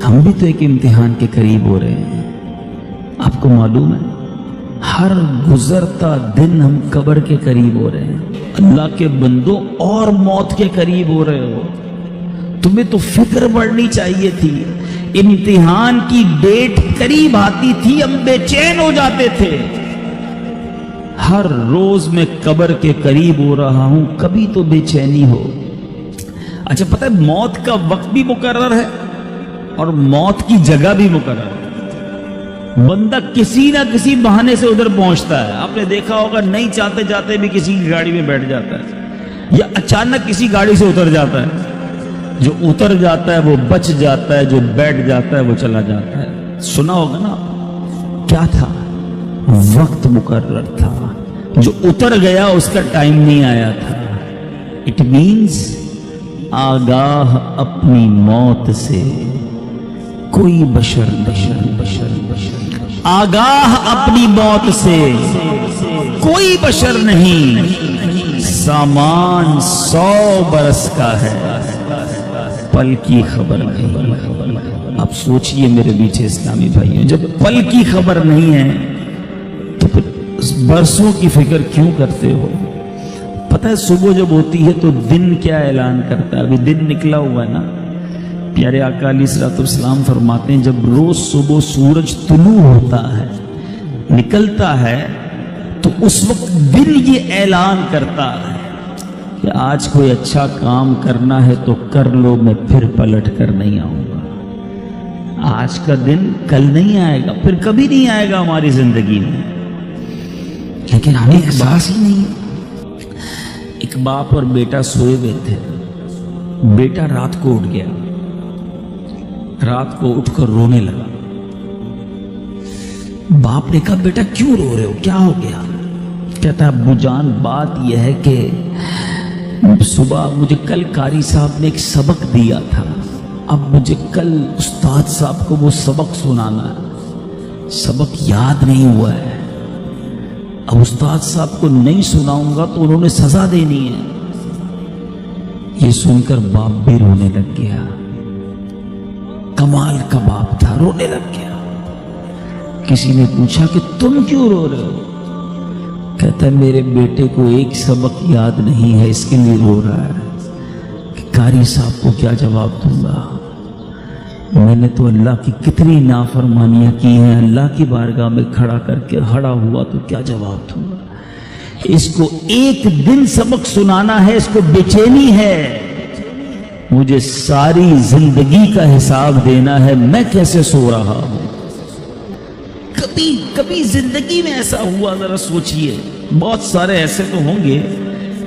ہم بھی تو ایک امتحان کے قریب ہو رہے ہیں. آپ کو معلوم ہے ہر گزرتا دن ہم قبر کے قریب ہو رہے ہیں. اللہ کے بندوں اور موت کے قریب ہو رہے ہو. تمہیں تو فکر بڑھنی چاہیے تھی. امتحان کی ڈیٹ قریب آتی تھی ہم بے چین ہو جاتے تھے. ہر روز میں قبر کے قریب ہو رہا ہوں, کبھی تو بے چینی ہو. اچھا پتہ ہے موت کا وقت بھی مقرر ہے اور موت کی جگہ بھی مقرر ہے. بندہ کسی نہ کسی بہانے سے ادھر پہنچتا ہے. آپ نے دیکھا ہوگا نہیں چاہتے جاتے بھی کسی کی گاڑی میں بیٹھ جاتا ہے یا اچانک کسی گاڑی سے اتر جاتا ہے. جو اتر جاتا ہے وہ بچ جاتا ہے, جو بیٹھ جاتا ہے وہ چلا جاتا ہے. سنا ہوگا نا کیا تھا, وقت مقرر تھا. جو اتر گیا اس کا ٹائم نہیں آیا تھا. اٹ مینز آگاہ اپنی موت سے کوئی بشر آگاہ اپنی موت سے کوئی بشر نہیں. سامان 100 برس کا ہے, پل کی خبر نہیں. اب سوچئے میرے بیچے اسلامی بھائیوں, جب پل کی خبر نہیں ہے تو پھر برسوں کی فکر کیوں کرتے ہو؟ پتہ ہے صبح جب ہوتی ہے تو دن کیا اعلان کرتا ہے؟ ابھی دن نکلا ہوا ہے نا. پیارے آقا علیہ الصلوۃ والسلام فرماتے ہیں جب روز صبح سورج طلوع ہوتا ہے, نکلتا ہے, تو اس وقت دن یہ اعلان کرتا ہے کہ آج کوئی اچھا کام کرنا ہے تو کر لو, میں پھر پلٹ کر نہیں آؤں گا. آج کا دن کل نہیں آئے گا, پھر کبھی نہیں آئے گا ہماری زندگی میں. لیکن ہمیں احساس ہی نہیں. ایک باپ اور بیٹا سوئے ہوئے تھے. بیٹا رات کو اٹھ گیا, رات کو اٹھ کر رونے لگا. باپ نے کہا بیٹا کیوں رو رہے ہو, کیا ہو گیا؟ کہتا ہے ابو جان بات یہ ہے کہ صبح مجھے کل قاری صاحب نے ایک سبق دیا تھا, اب مجھے کل استاد صاحب کو وہ سبق سنانا ہے, سبق یاد نہیں ہوا ہے. اب استاد صاحب کو نہیں سناؤں گا تو انہوں نے سزا دینی ہے. یہ سن کر باپ بھی رونے لگ گیا. کمال کا باپ تھا, رونے لگ گیا. کسی نے پوچھا کہ تم کیوں رو رہے ہو؟ کہتا ہے میرے بیٹے کو ایک سبق یاد نہیں ہے, اس کے لیے رو رہا ہے کہ قاری صاحب کو کیا جواب دوں گا. میں نے تو اللہ کی کتنی نافرمانیاں کی ہیں, اللہ کی بارگاہ میں کھڑا کر کے ہڑا ہوا تو کیا جواب دوں گا. اس کو ایک دن سبق سنانا ہے, اس کو بے چینی ہے. مجھے ساری زندگی کا حساب دینا ہے, میں کیسے سو رہا ہوں. کبھی زندگی میں ایسا ہوا ذرا سوچئے. بہت سارے ایسے تو ہوں گے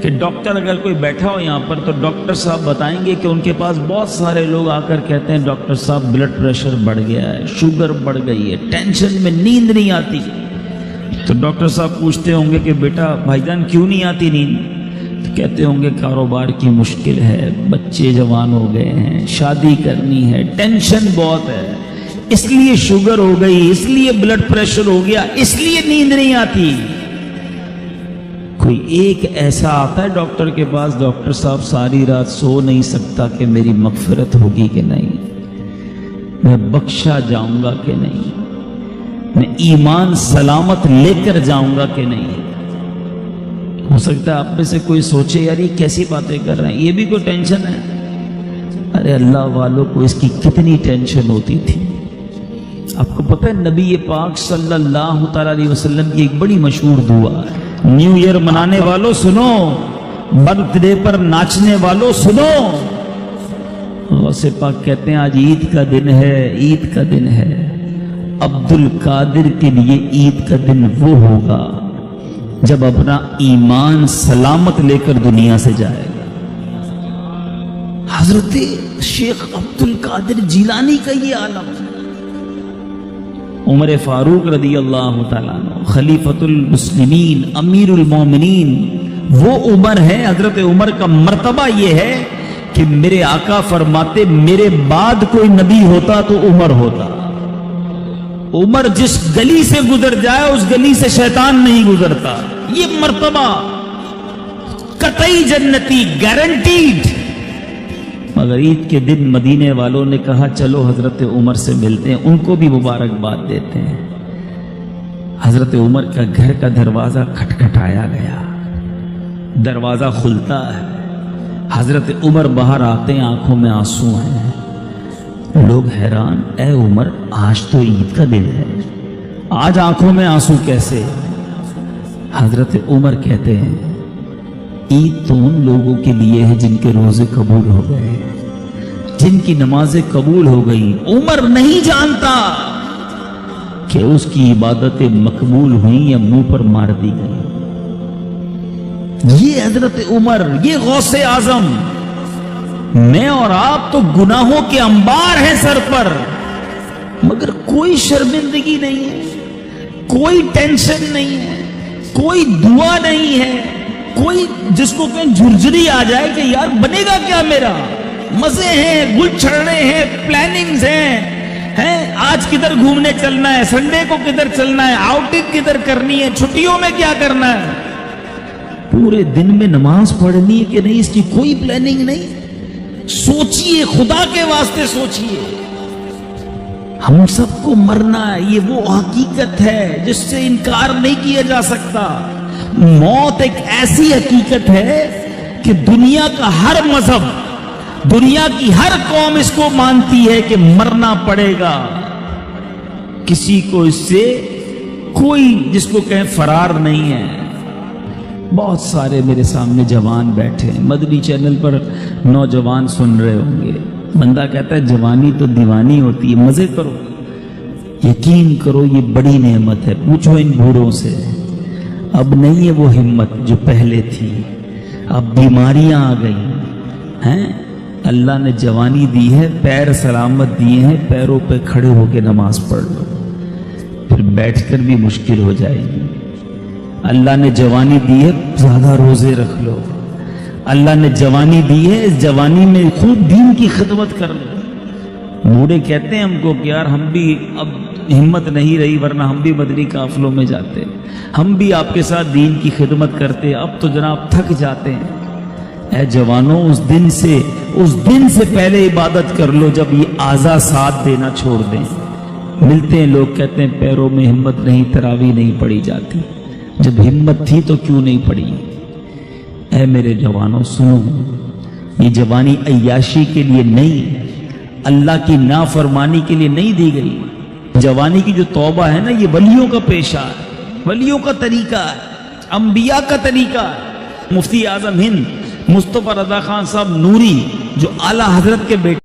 کہ ڈاکٹر اگر کوئی بیٹھا ہو یہاں پر تو ڈاکٹر صاحب بتائیں گے کہ ان کے پاس بہت سارے لوگ آ کر کہتے ہیں ڈاکٹر صاحب بلڈ پریشر بڑھ گیا ہے, شوگر بڑھ گئی ہے, ٹینشن میں نیند نہیں آتی. تو ڈاکٹر صاحب پوچھتے ہوں گے کہ بیٹا بھائی جان کیوں نہیں آتی نیند؟ تو کہتے ہوں گے کاروبار کی مشکل ہے, بچے جوان ہو گئے ہیں, شادی کرنی ہے, ٹینشن بہت ہے, اس لیے شوگر ہو گئی, اس لیے بلڈ پریشر ہو گیا, اس لیے نیند نہیں آتی. کوئی ایک ایسا آتا ہے ڈاکٹر کے پاس, ڈاکٹر صاحب ساری رات سو نہیں سکتا کہ میری مغفرت ہوگی کہ نہیں, میں بخشا جاؤں گا کہ نہیں, میں ایمان سلامت لے کر جاؤں گا کہ نہیں. ہو سکتا ہے آپ میں سے کوئی سوچے یار یہ کیسی باتیں کر رہے ہیں, یہ بھی کوئی ٹینشن ہے. ارے اللہ والوں کو اس کی کتنی ٹینشن ہوتی تھی. آپ کو پتہ ہے نبی پاک صلی اللہ تعالی علیہ وسلم کی ایک بڑی مشہور دعا ہے. نیو ایئر منانے والوں سنو, برتھ ڈے پر ناچنے والوں سنو. غوث پاک کہتے ہیں آج عید کا دن ہے, عید کا دن ہے. عبد القادر کے لیے عید کا دن وہ ہوگا جب اپنا ایمان سلامت لے کر دنیا سے جائے گا. حضرت شیخ عبد القادر جیلانی کا یہ عالم. عمر فاروق رضی اللہ تعالیٰ عنہ خلیفۃ المسلمین, امیر المومنین, وہ عمر ہے. حضرت عمر کا مرتبہ یہ ہے کہ میرے آقا فرماتے میرے بعد کوئی نبی ہوتا تو عمر ہوتا. عمر جس گلی سے گزر جائے اس گلی سے شیطان نہیں گزرتا. یہ مرتبہ قطعی جنتی, گارنٹیڈ. مگر عید کے دن مدینے والوں نے کہا چلو حضرت عمر سے ملتے ہیں، ان کو بھی مبارکباد دیتے ہیں۔ حضرت عمر کا گھر کا دروازہ کھٹکھٹایا گیا، دروازہ کھلتا ہے، حضرت عمر باہر آتے ہیں، آنکھوں میں آنسو ہیں۔ لوگ حیران، اے عمر آج تو عید کا دن ہے، آج آنکھوں میں آنسو کیسے؟ حضرت عمر کہتے ہیں عید تو ان لوگوں کے لیے ہے جن کے روزے قبول ہو گئے، جن کی نمازیں قبول ہو گئی۔ عمر نہیں جانتا کہ اس کی عبادتیں مقبول ہوئیں یا منہ پر مار دی گئی۔ یہ حضرت عمر، یہ غوث اعظم، میں اور آپ تو گناہوں کے انبار ہیں سر پر، مگر کوئی شرمندگی نہیں ہے، کوئی ٹینشن نہیں ہے، کوئی دعا نہیں ہے، کوئی جس کو کہیں جھرجھری آ جائے کہ یار بنے گا کیا میرا، مزے ہیں، گل چھڑنے ہیں، پلاننگز ہیں، آج کدھر گھومنے چلنا ہے، سنڈے کو کدھر چلنا ہے، آؤٹنگ کدھر کرنی ہے، چھٹیوں میں کیا کرنا ہے، پورے دن میں نماز پڑھنی ہے کہ نہیں، اس کی کوئی پلاننگ نہیں۔ سوچئے، خدا کے واسطے سوچئے، ہم سب کو مرنا ہے، یہ وہ حقیقت ہے جس سے انکار نہیں کیا جا سکتا۔ موت ایک ایسی حقیقت ہے کہ دنیا کا ہر مذہب، دنیا کی ہر قوم اس کو مانتی ہے کہ مرنا پڑے گا، کسی کو اس سے کوئی جس کو کہیں فرار نہیں ہے۔ بہت سارے میرے سامنے جوان بیٹھے ہیں، مدنی چینل پر نوجوان سن رہے ہوں گے، بندہ کہتا ہے جوانی تو دیوانی ہوتی ہے، مزے کرو، یقین کرو یہ بڑی نعمت ہے۔ پوچھو ان بوڑھوں سے، اب نہیں ہے وہ ہمت جو پہلے تھی، اب بیماریاں آ گئی ہیں۔ اللہ نے جوانی دی ہے، پیر سلامت دیے ہیں، پیروں پہ کھڑے ہو کے نماز پڑھ لو، پھر بیٹھ کر بھی مشکل ہو جائے گی۔ اللہ نے جوانی دی ہے، زیادہ روزے رکھ لو، اللہ نے جوانی دی ہے، اس جوانی میں خوب دین کی خدمت کر لو۔ بوڑھے کہتے ہیں ہم کو کہ یار ہم بھی اب ہمت نہیں رہی، ورنہ ہم بھی مدنی قافلوں میں جاتے، ہم بھی آپ کے ساتھ دین کی خدمت کرتے، اب تو جناب تھک جاتے ہیں۔ اے جوانوں، اس دن سے پہلے عبادت کر لو جب یہ اعضاء ساتھ دینا چھوڑ دیں۔ ملتے ہیں لوگ کہتے ہیں پیروں میں ہمت نہیں، تراویح نہیں پڑھی جاتی، جب ہمت تھی تو کیوں نہیں پڑھی؟ اے میرے جوانوں سنو، یہ جوانی عیاشی کے لیے نہیں، اللہ کی نافرمانی کے لیے نہیں دی گئی۔ جوانی کی جو توبہ ہے نا، یہ ولیوں کا پیشہ ہے، ولیوں کا طریقہ ہے، انبیاء کا طریقہ ہے۔ مفتی اعظم ہند مصطفی رضا خان صاحب نوری جو اعلیٰ حضرت کے بیٹے